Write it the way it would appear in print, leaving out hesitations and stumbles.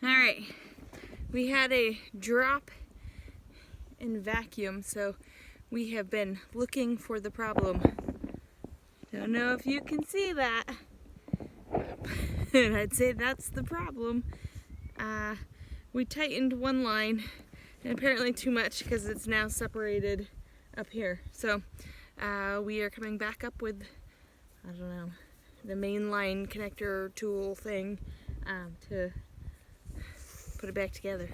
Alright, we had a drop in vacuum, so we have been looking for the problem. Don't know if you can see that, and I'd say that's the problem. We tightened one line, and apparently too much because it's now separated up here. So we are coming back up with, I don't know, the main line connector tool thing to put it back together.